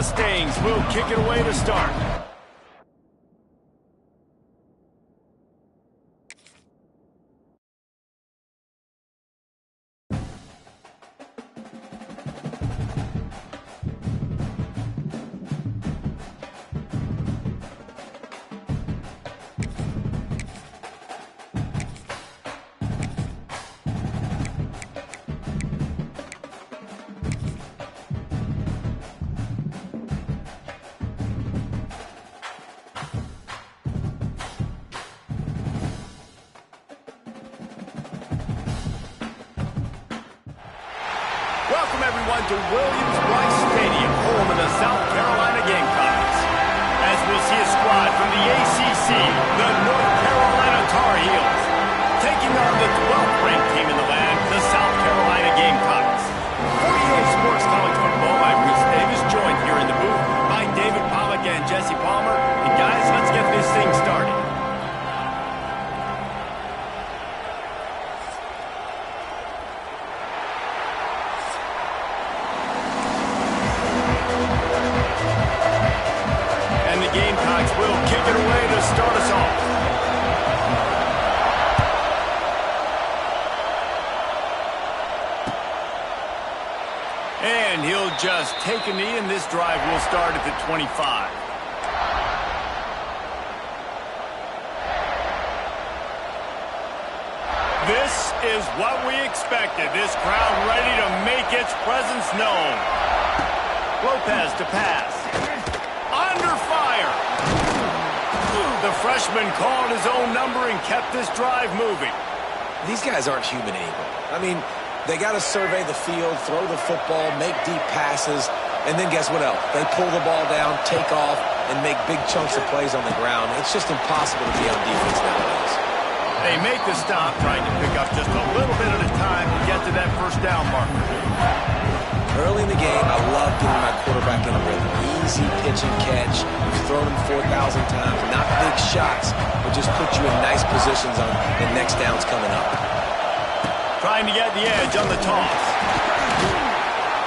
Mustangs will kick it away to start. Welcome, everyone, to Williams-Brice Stadium, home of the South Carolina Gamecocks. As we'll see a squad from the ACC, the North Carolina Tar Heels, taking on the 12th-ranked team in the land, the South Carolina Gamecocks. For EA Sports College Football, I'm Reese Davis, joined here in the booth by David Pollack and Jesse Palmer. And guys, let's get this thing started. Will kick it away to start us off. And he'll just take a knee, and this drive will start at the 25. This is what we expected. This crowd ready to make its presence known. Lopez to pass. Under fire. The freshman called his own number and kept this drive moving. These guys aren't human able. I mean, they got to survey the field, throw the football, make deep passes, and then guess what else? They pull the ball down, take off, and make big chunks of plays on the ground. It's just impossible to be on defense nowadays. They make the stop, trying to pick up just a little bit at a time to get to that first down marker. Early in the game, I love getting my quarterback in a rhythm. Easy pitch and catch. You've thrown him 4,000 times. Not big shots, but just put you in nice positions on the next downs coming up. Trying to get the edge on the toss.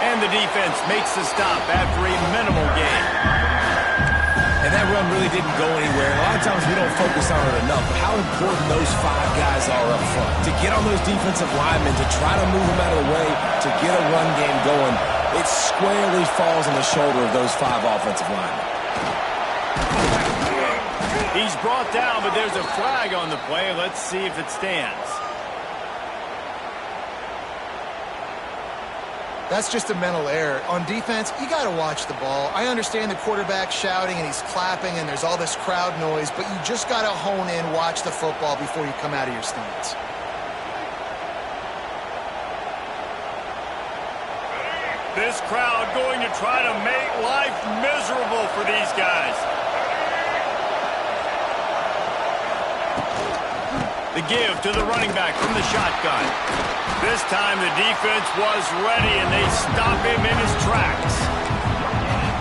And the defense makes the stop after a minimal gain. And that run really didn't go anywhere. A lot of times we don't focus on it enough, but how important those 5 guys are up front. To get on those defensive linemen, to try to move them out of the way, to get a run game going, it squarely falls on the shoulder of those 5 offensive linemen. He's brought down, but there's a flag on the play. Let's see if it stands. That's just a mental error. On defense, you got to watch the ball. I understand the quarterback shouting and he's clapping and there's all this crowd noise, but you just got to hone in, watch the football before you come out of your stance. This crowd going to try to make life miserable for these guys. The give to the running back from the shotgun. This time the defense was ready, and they stop him in his tracks.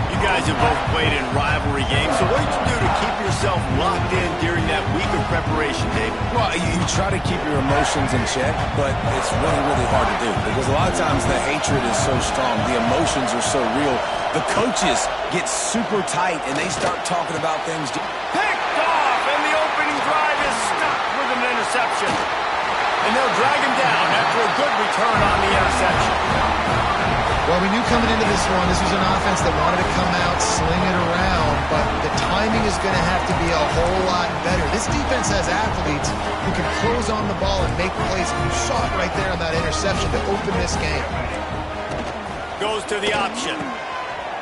You guys have both played in rivalry games, so what did you do to keep yourself locked in during that week of preparation, David? Well, you try to keep your emotions in check, but it's really, really hard to do because a lot of times the hatred is so strong, the emotions are so real. The coaches get super tight, and they start talking about things. Picked off, and the opening drive is stopped with an interception. And they'll drag him down after a good return on the interception. Well, we knew coming into this one, this was an offense that wanted to come out, sling it around, but the timing is going to have to be a whole lot better. This defense has athletes who can close on the ball and make plays. You saw it right there on that interception to open this game. Goes to the option.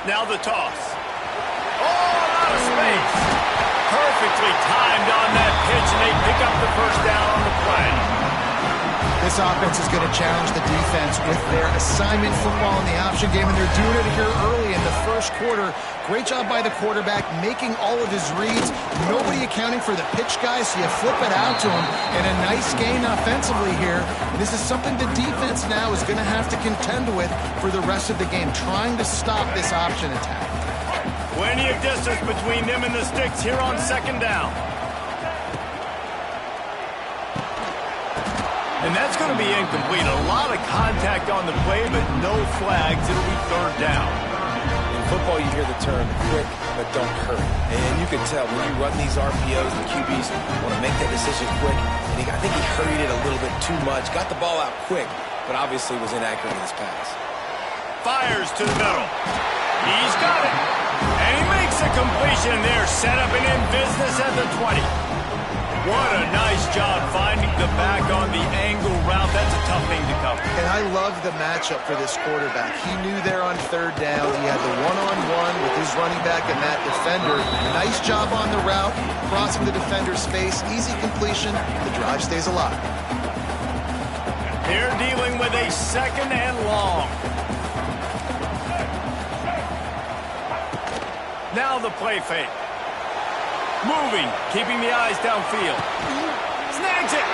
Now the toss. Oh, out of space. Perfectly timed on that pitch, and they pick up the first down on the play. This offense is going to challenge the defense with their assignment football in the option game, and they're doing it here early in the first quarter. Great job by the quarterback, making all of his reads. Nobody accounting for the pitch guys, so you flip it out to him, and a nice gain offensively here. This is something the defense now is going to have to contend with for the rest of the game, trying to stop this option attack. Plenty of distance between them and the sticks here on second down. And that's going to be incomplete. A lot of contact on the play, but no flags. It'll be third down. And football, you hear the term quick, but don't hurry. And you can tell when you run these RPOs, the QBs want to make that decision quick. And I think he hurried it a little bit too much. Got the ball out quick, but obviously was inaccurate in his pass. Fires to the middle. He's got it. And he makes a completion there. Set up and in business at the 20. What a nice job finding the back on the angle route. That's a tough thing to cover. And I love the matchup for this quarterback. He knew there on third down. He had the one-on-one with his running back and that defender. Nice job on the route, crossing the defender's face. Easy completion. The drive stays alive. They're dealing with a second and long. Now the play fake. Moving, keeping the eyes downfield. Snags it.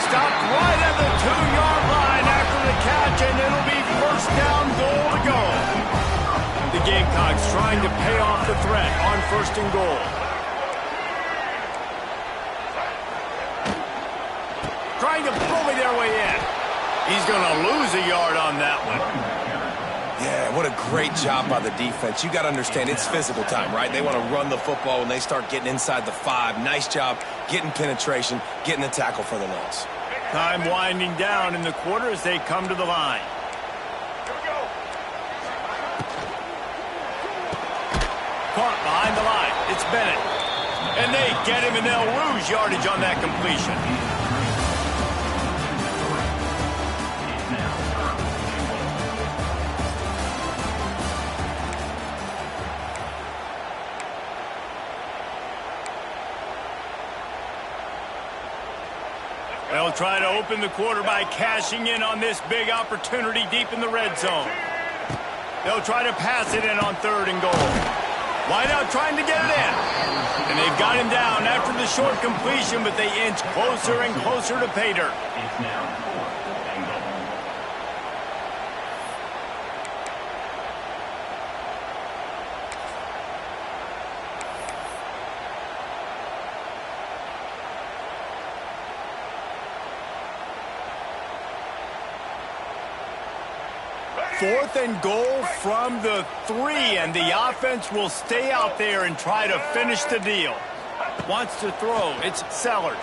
Stopped right at the 2-yard line after the catch, and it'll be first down, goal to go. The Gamecocks trying to pay off the threat on first and goal. Trying to bully their way in. He's going to lose a yard on that one. Yeah, what a great job by the defense. You got to understand, it's physical time, right? They want to run the football when they start getting inside the 5. Nice job getting penetration, getting the tackle for the loss. Time winding down in the quarter as they come to the line. Caught behind the line. It's Bennett. And they get him, and they'll lose yardage on that completion. They'll try to open the quarter by cashing in on this big opportunity deep in the red zone. They'll try to pass it in on third and goal. Wide out trying to get it in. And they've got him down after the short completion, but they inch closer and closer to pay dirt. Fourth and goal from the 3, and the offense will stay out there and try to finish the deal. Wants to throw. It's Sellers.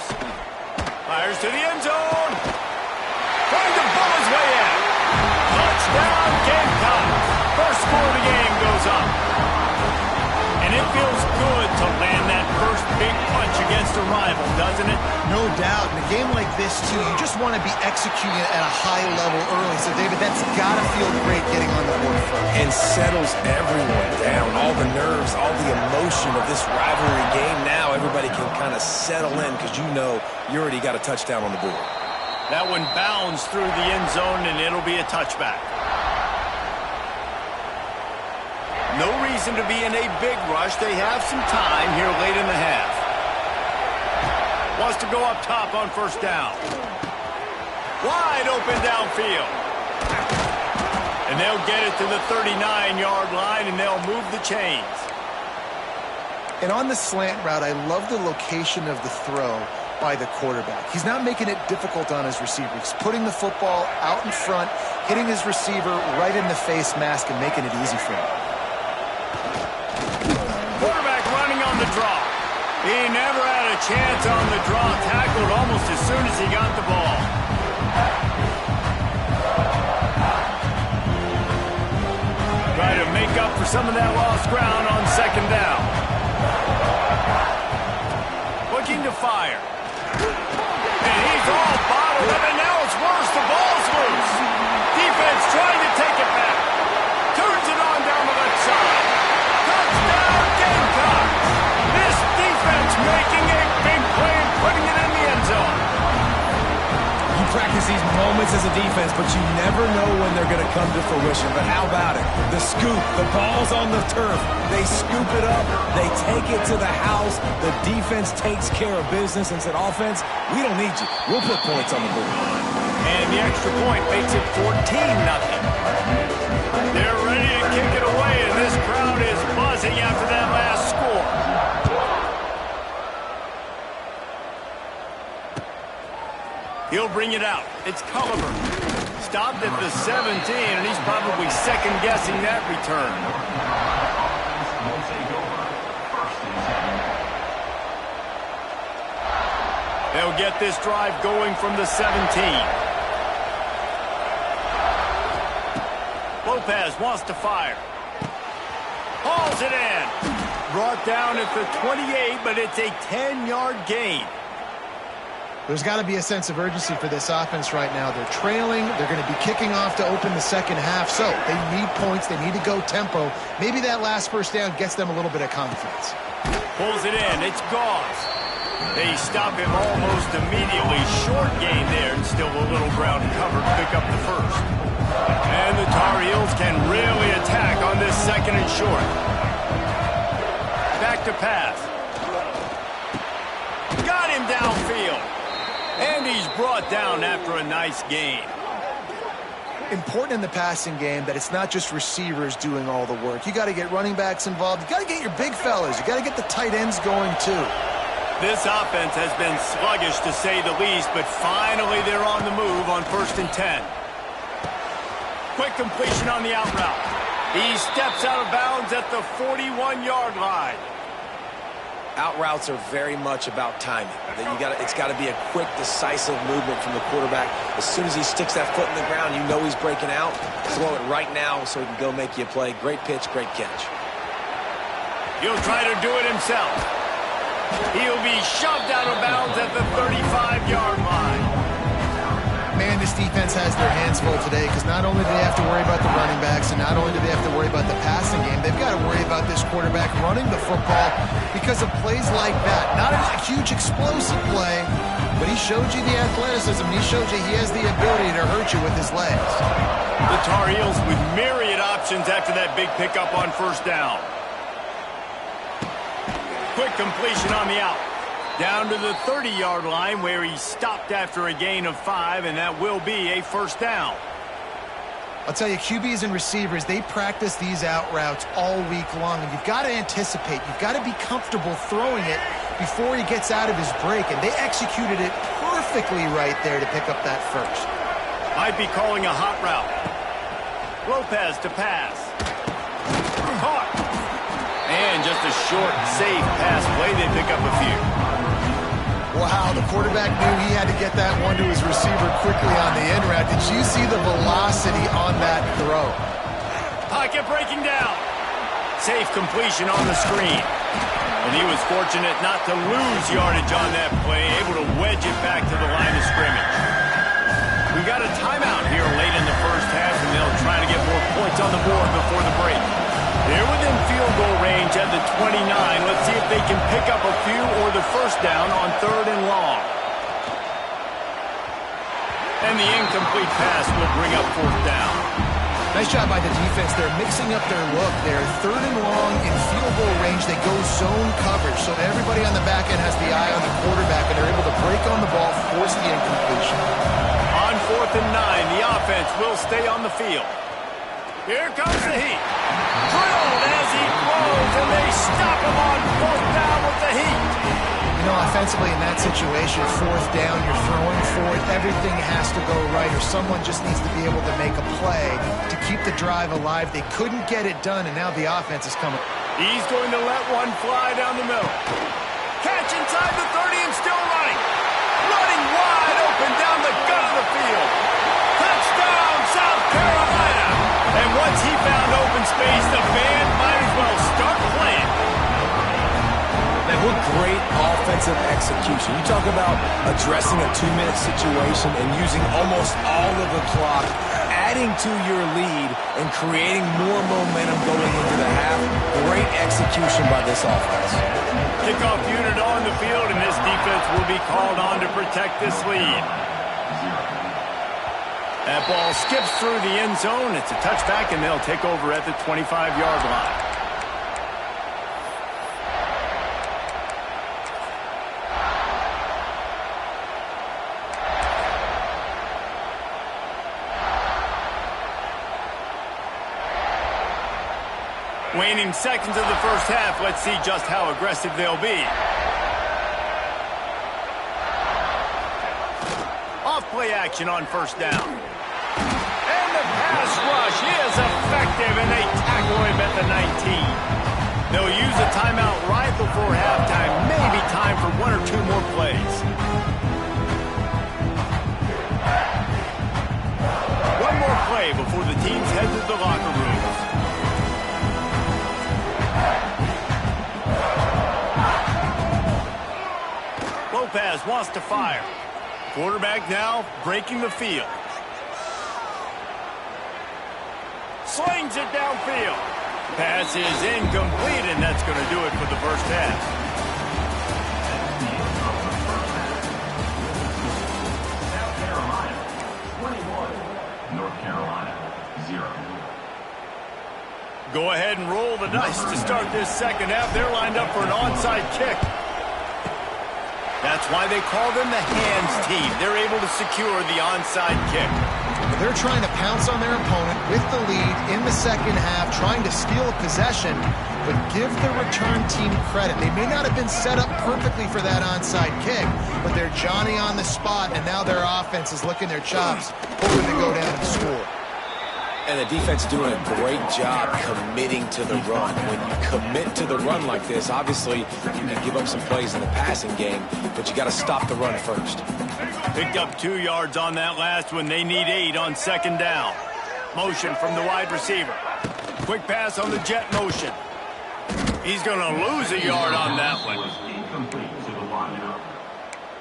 Fires to the end zone. Trying to bull his way in. Touchdown, Gamecocks. First score of the game goes up. And it feels good to land that first big punch against a rival, doesn't it? No doubt. In a game like this, too, you just want to be executing it at a high level early. So, David, that's got to feel great getting on the board first. And settles everyone down. All the nerves, all the emotion of this rivalry game. Now everybody can kind of settle in because you know you already got a touchdown on the board. That one bounds through the end zone, and it'll be a touchback. No reason to be in a big rush. They have some time here late in the half. Wants to go up top on first down. Wide open downfield. And they'll get it to the 39-yard line, and they'll move the chains. And on the slant route, I love the location of the throw by the quarterback. He's not making it difficult on his receiver. He's putting the football out in front, hitting his receiver right in the face mask and making it easy for him. Quarterback running on the draw. He never had a chance on the draw. Tackled almost as soon as he got the ball. Try to make up for some of that lost ground on second down. Looking to fire. And he's all bottled up, and now it's worse. The ball's loose. Defense trying to take it back. Turns it on down the left side. Touchdown, Gamecocks. This defense making a big play and putting it in the end zone. You practice these moments as a defense, but you never know when they're going to come to fruition. But how about it? The scoop, the ball's on the turf. They scoop it up. They take it to the house. The defense takes care of business and said, offense, we don't need you. We'll put points on the board. And the extra point makes it 14-0. They're ready to kick it away, and this crowd is buzzing after that last score. He'll bring it out. It's Culliver. Stopped at the 17, and he's probably second-guessing that return. They'll get this drive going from the 17. Lopez wants to fire. Hauls it in. Brought down at the 28, but it's a 10-yard gain. There's got to be a sense of urgency for this offense right now. They're trailing. They're going to be kicking off to open the second half. So they need points. They need to go tempo. Maybe that last first down gets them a little bit of confidence. Pulls it in. It's Goss. They stop him almost immediately. Short gain there, and still a little ground cover to pick up the first. And the Tar Heels can really attack on this second and short. Back to pass. Got him downfield. And he's brought down after a nice gain. Important in the passing game that it's not just receivers doing all the work. You got to get running backs involved. You got to get your big fellas. You got to get the tight ends going too. This offense has been sluggish to say the least, but finally they're on the move on 1st and 10. Quick completion on the out route. He steps out of bounds at the 41-yard line. Out routes are very much about timing. It's got to be a quick, decisive movement from the quarterback. As soon as he sticks that foot in the ground, you know he's breaking out. Throw it right now so he can go make you a play. Great pitch, great catch. He'll try to do it himself. He'll be shoved out of bounds at the 35-yard line. Man, this defense has their hands full today because not only do they have to worry about the running backs and not only do they have to worry about the passing game, they've got to worry about this quarterback running the football because of plays like that. Not a huge explosive play, but he showed you the athleticism. He showed you he has the ability to hurt you with his legs. The Tar Heels with myriad options after that big pickup on 1st down. Quick completion on the out. Down to the 30-yard line where he stopped after a gain of 5, and that will be a 1st down. I'll tell you, QBs and receivers, they practice these out routes all week long, and you've got to anticipate. You've got to be comfortable throwing it before he gets out of his break, and they executed it perfectly right there to pick up that first. Might be calling a hot route. Lopez to pass. Caught. And just a short, safe pass play. They pick up a few. Wow, the quarterback knew he had to get that one to his receiver quickly on the end route. Did you see the velocity on that throw? Pocket breaking down. Safe completion on the screen. And he was fortunate not to lose yardage on that play, able to wedge it back to the line of scrimmage. We got a timeout here late in the first half, and they'll try to get more points on the board before the break. They're within field goal range at the 29. Let's see if they can pick up a few or the 1st down on 3rd and long. And the incomplete pass will bring up 4th down. Nice job by the defense. They're mixing up their look. They're 3rd and long in field goal range. They go zone coverage, so everybody on the back end has the eye on the quarterback, and they're able to break on the ball, force the incompletion. On 4th and 9, the offense will stay on the field. Here comes the heat. Drilled as he throws, and they stop him on 4th down with the heat. You know, offensively in that situation, 4th down, you're throwing for it. Everything has to go right, or someone just needs to be able to make a play to keep the drive alive. They couldn't get it done, and now the offense is coming. He's going to let one fly down the middle. Catch inside the 30 and still running. Running wide open down the gut of the field. Touchdown, South Carolina. And once he found open space, the band might as well start playing. Man, what great offensive execution. You talk about addressing a 2-minute situation and using almost all of the clock, adding to your lead and creating more momentum going into the half. Great execution by this offense. Kickoff unit on the field, and this defense will be called on to protect this lead. That ball skips through the end zone. It's a touchback, and they'll take over at the 25-yard line. Waning seconds of the first half. Let's see just how aggressive they'll be. Off-play action on 1st down. And the pass rush is effective, and they tackle him at the 19. They'll use a timeout right before halftime. Maybe time for 1 or 2 more plays. the locker rooms. Lopez wants to fire. Quarterback now breaking the field. Slings it downfield. Pass is incomplete, and that's going to do it for the first half. South Carolina, 21. North Carolina, 0. Go ahead and roll the dice to start this second half. They're lined up for an onside kick. That's why they call them the hands team. They're able to secure the onside kick. They're trying to pounce on their opponent with the lead in the second half, trying to steal a possession, but give the return team credit. They may not have been set up perfectly for that onside kick, but they're Johnny on the spot, and now their offense is licking their chops, hoping to go down and score. And the defense doing a great job committing to the run. When you commit to the run like this, obviously you can give up some plays in the passing game, but you got to stop the run first. Picked up 2 yards on that last one. They need 8 on second down. Motion from the wide receiver. Quick pass on the jet motion. He's going to lose a yard on that one. Incomplete to the wideout.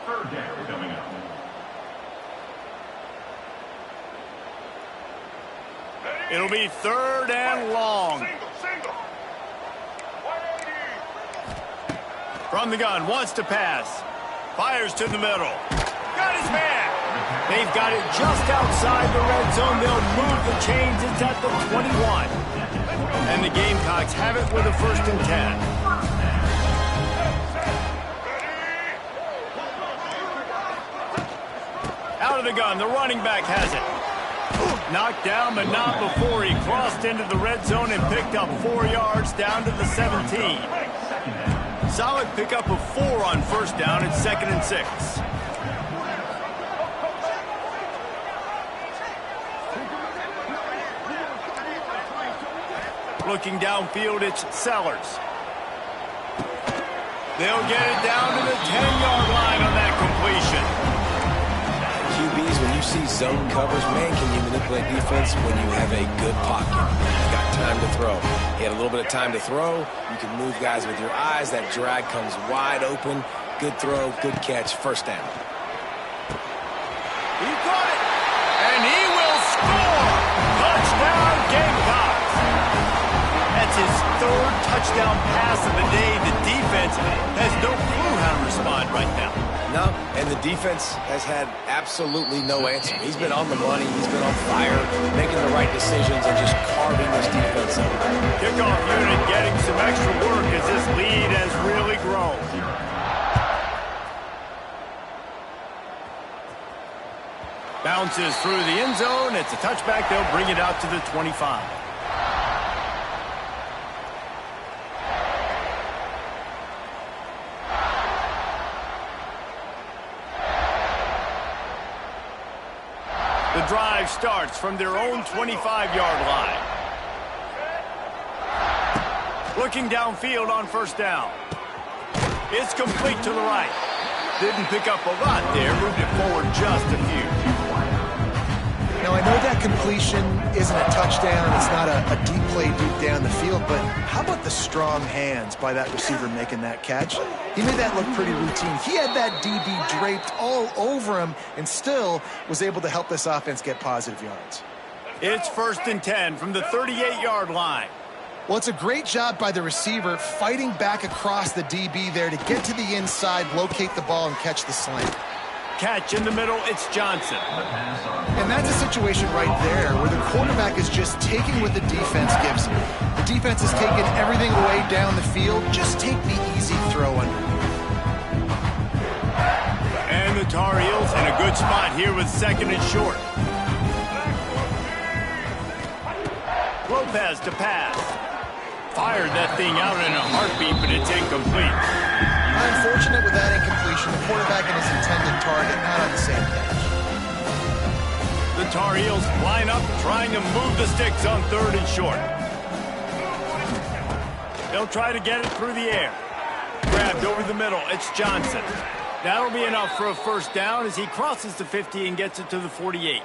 Third down coming up. It'll be third and long. From the gun, wants to pass. Fires to the middle. Got his man. They've got it just outside the red zone. They'll move the chains. It's at the 21. And the Gamecocks have it with a 1st and 10. Out of the gun, the running back has it. Knocked down, but not before he crossed into the red zone and picked up 4 yards down to the 17. Solid pickup of 4 on first down. It's 2nd and 6. Looking downfield, it's Sellers. They'll get it down to the 10-yard line on that completion. QBs, when you see zone covers, man, can you manipulate defense when you have a good pocket? You've got time to throw. He had a little bit of time to throw. You can move guys with your eyes. That drag comes wide open. Good throw, good catch, first down. He got it, and he will score! Touchdown, Gamecocks! That's his 3rd touchdown pass of the day. The defense has no clue how to respond right now. No, and the defense has had absolutely no answer. He's been on the money. He's been on fire, making the right decisions and just carving this defense up. Kickoff unit getting some extra work as this lead has really grown. Bounces through the end zone. It's a touchback. They'll bring it out to the 25. The drive starts from their own 25-yard line. Looking downfield on first down. It's complete to the right. Didn't pick up a lot there. Moved it forward just a few. Now, I know that completion isn't a touchdown. It's not a deep play deep down the field, but how about the strong hands by that receiver making that catch? He made that look pretty routine. He had that DB draped all over him and still was able to help this offense get positive yards. It's 1st and 10 from the 38-yard line. Well, it's a great job by the receiver fighting back across the DB there to get to the inside, locate the ball, and catch the slant. Catch in the middle, it's Johnson. And that's a situation right there where the quarterback is just taking what the defense gives him. The defense is taking everything away down the field. Just take the easy throw underneath. And the Tar Heels in a good spot here with 2nd and short. Lopez to pass. Fired that thing out in a heartbeat, but it's incomplete. Unfortunate with that incompletion. The quarterback and his intended target not on the same page. The Tar Heels line up, trying to move the sticks on 3rd and short. They'll try to get it through the air. Grabbed over the middle, it's Johnson. That'll be enough for a first down as he crosses the 50 and gets it to the 48.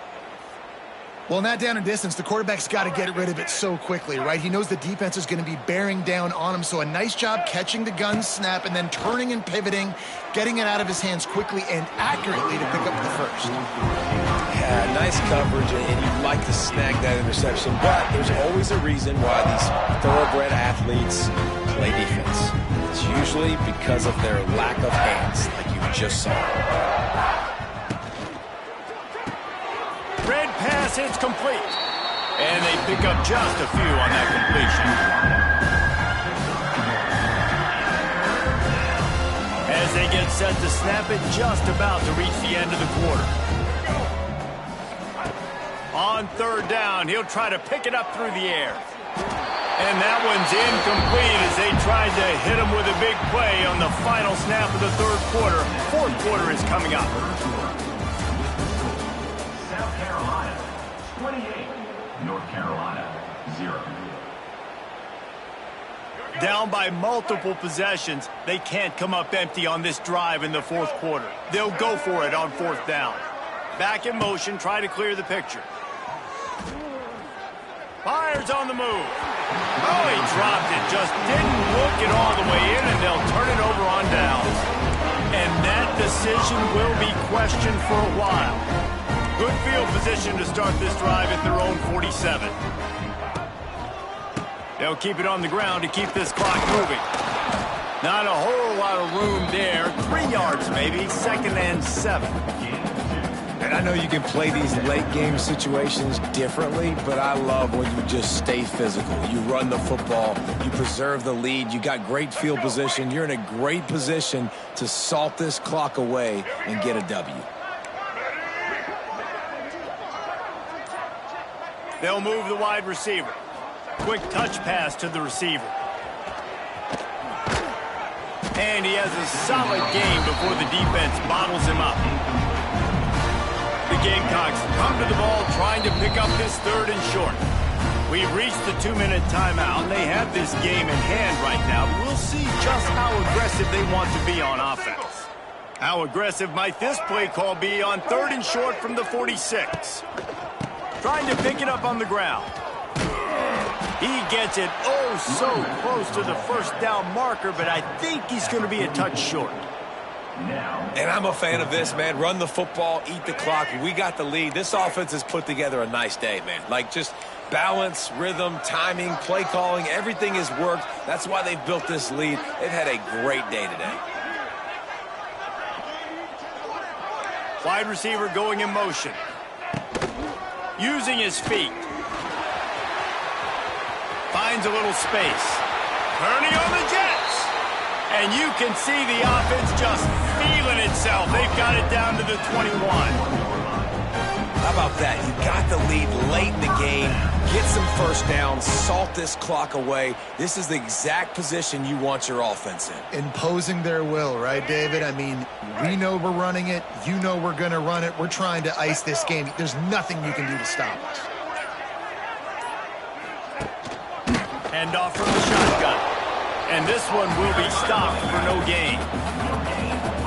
Well, in that down and distance, the quarterback's got to get rid of it so quickly, right? He knows the defense is going to be bearing down on him, so a nice job catching the gun snap and then turning and pivoting, getting it out of his hands quickly and accurately to pick up the first. Yeah, nice coverage, and you'd like to snag that interception, but there's always a reason why these thoroughbred athletes play defense. It's usually because of their lack of hands, like you just saw. Red pass hits complete. And they pick up just a few on that completion. As they get set to snap it, just about to reach the end of the quarter. On third down, he'll try to pick it up through the air. And that one's incomplete as they tried to hit him with a big play on the final snap of the third quarter. Fourth quarter is coming up. South Carolina, 28. North Carolina, 0. Down by multiple possessions, they can't come up empty on this drive in the fourth quarter. They'll go for it on fourth down. Back in motion, try to clear the picture. Fires on the move. Oh, he dropped it. Just didn't look it all the way in, and they'll turn it over on downs. And that decision will be questioned for a while. Good field position to start this drive at their own 47. They'll keep it on the ground to keep this clock moving. Not a whole lot of room there. 3 yards maybe, 2nd and 7. And I know you can play these late-game situations differently, but I love when you just stay physical. You run the football, you preserve the lead, you got great field position. You're in a great position to salt this clock away and get a W. They'll move the wide receiver. Quick touch pass to the receiver. And he has a solid game before the defense bottles him up. The Gamecocks come to the ball trying to pick up this 3rd and short. We've reached the 2-minute timeout, and they have this game in hand right now. We'll see just how aggressive they want to be on offense. How aggressive might this play call be on 3rd and short from the 46? Trying to pick it up on the ground. He gets it oh so close to the first down marker, but I think he's going to be a touch short. And I'm a fan of this, man. Run the football, eat the clock. We got the lead. This offense has put together a nice day, man. Like, just balance, rhythm, timing, play calling, everything has worked. That's why they've built this lead. They've had a great day today. Wide receiver going in motion. Using his feet. Finds a little space. Turning on the Jets. And you can see the offense just feeling itself. They've got it down to the 21. How about that? You got the lead late in the game. Get some first downs. Salt this clock away. This is the exact position you want your offense in. Imposing their will, right, David? I mean, we know we're running it. You know we're going to run it. We're trying to ice this game. There's nothing you can do to stop us. Hand off from the shotgun. And this one will be stopped for no gain.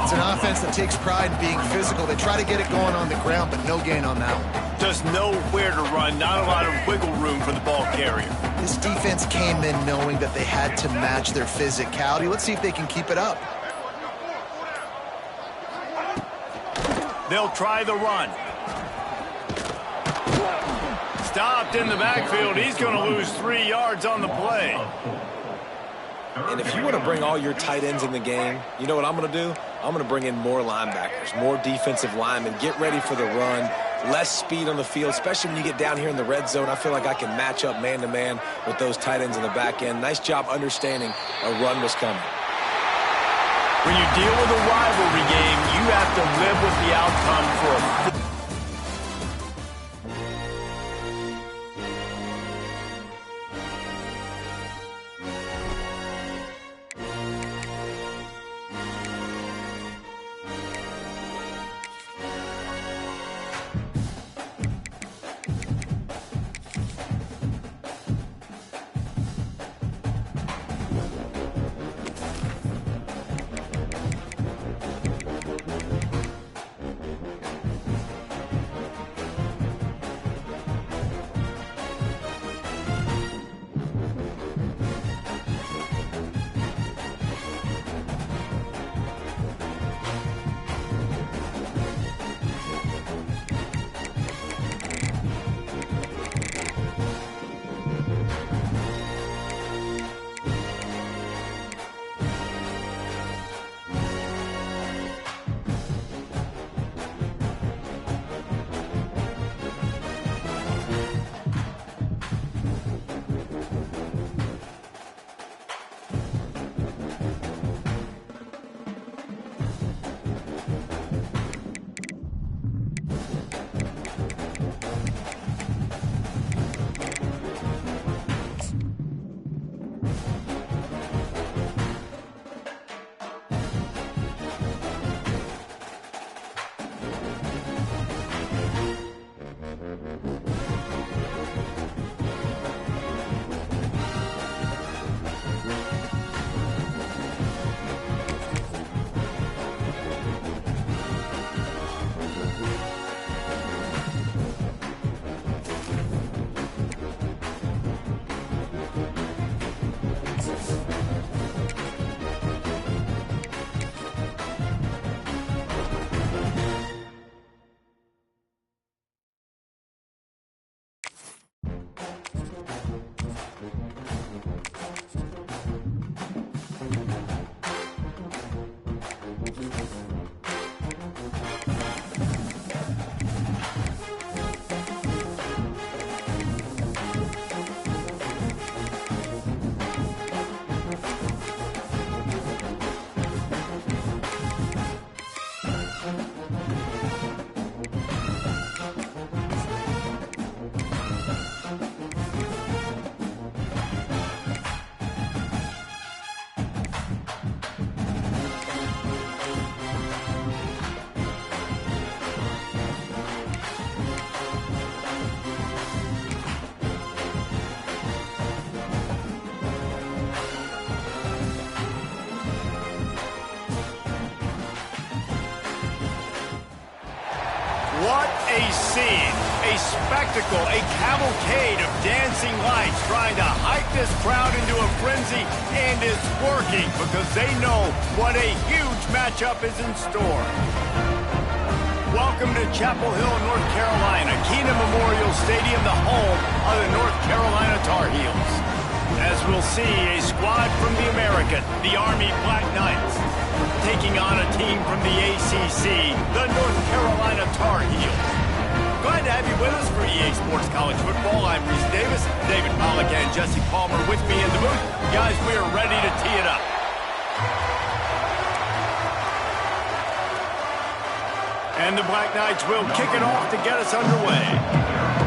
It's an offense that takes pride in being physical. They try to get it going on the ground, but no gain on that one. Just nowhere to run. Not a lot of wiggle room for the ball carrier. This defense came in knowing that they had to match their physicality. Let's see if they can keep it up. They'll try the run. Stopped in the backfield. He's going to lose 3 yards on the play. And if you want to bring all your tight ends in the game, you know what I'm going to do? I'm going to bring in more linebackers, more defensive linemen, get ready for the run, less speed on the field, especially when you get down here in the red zone. I feel like I can match up man-to-man with those tight ends in the back end. Nice job understanding a run was coming. When you deal with a rivalry game, you have to live with the outcome for a What a scene, a spectacle, a cavalcade of dancing lights trying to hype this crowd into a frenzy, and it's working because they know what a huge matchup is in store. Welcome to Chapel Hill, North Carolina, Keenan Memorial Stadium, the home of the North Carolina Tar Heels. As we'll see, a squad from the American, the Army Black Knights, taking on a team from the ACC, the North Carolina Tar Heels. Glad to have you with us for EA Sports College Football. I'm Reese Davis, David Pollack and Jesse Palmer with me in the booth. Guys, we are ready to tee it up. And the Black Knights will kick it off to get us underway.